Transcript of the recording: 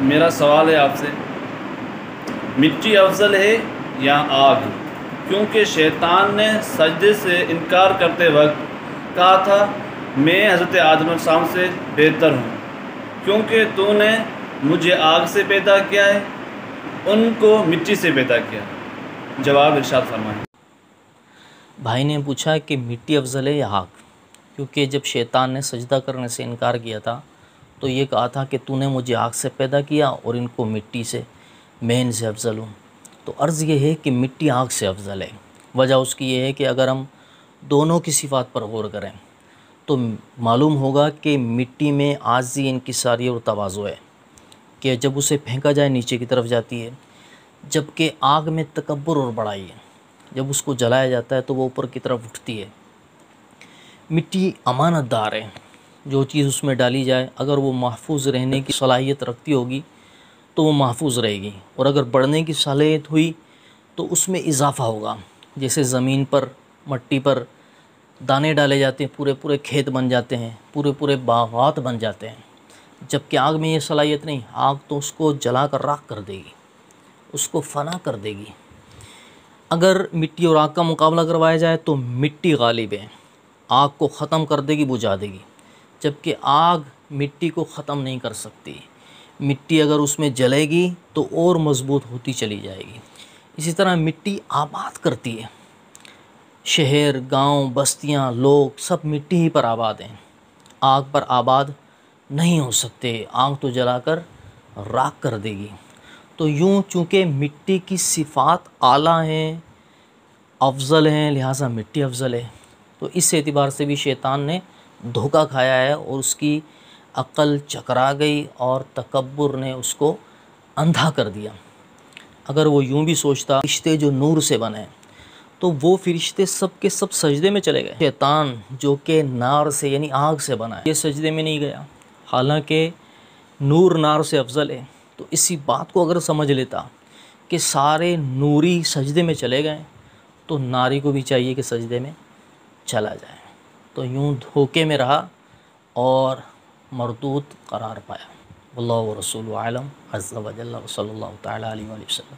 मेरा सवाल है आपसे, मिट्टी अफजल है या आग? क्योंकि शैतान ने सजदे से इनकार करते वक्त कहा था मैं हज़रत आदम अलैहिस्सलाम से बेहतर हूँ, क्योंकि तूने मुझे आग से पैदा किया है, उनको मिट्टी से पैदा किया। जवाब इरशाद फरमाएं। भाई ने पूछा कि मिट्टी अफजल है या आग, क्योंकि जब शैतान ने सजदा करने से इनकार किया था तो ये कहा था कि तूने मुझे आग से पैदा किया और इनको मिट्टी से, मैं इनसे अफजल हूँ। तो अर्ज़ ये है कि मिट्टी आग से अफजल है। वजह उसकी ये है कि अगर हम दोनों की सिफ़ात पर गौर करें तो मालूम होगा कि मिट्टी में आज़ी, इनकिसारी और तवाज़ु है कि जब उसे फेंका जाए नीचे की तरफ जाती है, जबकि आग में तकब्बुर और बड़ाई है, जब उसको जलाया जाता है तो वो ऊपर की तरफ उठती है। मिट्टी अमानतदार है, जो चीज़ उसमें डाली जाए अगर वो महफूज रहने की सलाहियत रखती होगी तो वो महफूज रहेगी, और अगर बढ़ने की सलाहियत हुई तो उसमें इजाफ़ा होगा। जैसे ज़मीन पर, मट्टी पर दाने डाले जाते हैं, पूरे पूरे खेत बन जाते हैं, पूरे पूरे बागात बन जाते हैं, जबकि आग में ये सलाहियत नहीं। आग तो उसको जला कर राख कर देगी, उसको फना कर देगी। अगर मिट्टी और आग का मुकाबला करवाया जाए तो मिट्टी गालिब है, आग को ख़त्म कर देगी, बुझा देगी, जबकि आग मिट्टी को ख़त्म नहीं कर सकती। मिट्टी अगर उसमें जलेगी तो और मज़बूत होती चली जाएगी। इसी तरह मिट्टी आबाद करती है, शहर, गांव, बस्तियां, लोग सब मिट्टी ही पर आबाद हैं। आग पर आबाद नहीं हो सकते, आग तो जलाकर राख कर देगी। तो यूँ चूँकि मिट्टी की सिफ़ात आला हैं, अफजल हैं, लिहाजा मिट्टी अफजल है। तो इस एतबार से भी शैतान ने धोखा खाया है और उसकी अक्ल चकरा गई और तकब्बुर ने उसको अंधा कर दिया। अगर वो यूँ भी सोचता रिश्ते जो नूर से बने तो वो फरिश्ते सब के सब सजदे में चले गए। शैतान जो कि नार से यानी आग से बना है, ये सजदे में नहीं गया, हालांकि नूर नार से अफजल है। तो इसी बात को अगर समझ लेता कि सारे नूरी सजदे में चले गए तो नारी को भी चाहिए कि सजदे में चला जाए। तो यूँ धोखे में रहा और मरदूद करार पाया। वल्लाहु व रसूलुहु आलम अज़्ज़ा व जल्ला व सल्लल्लाहु तआला अलैहि वसल्लम।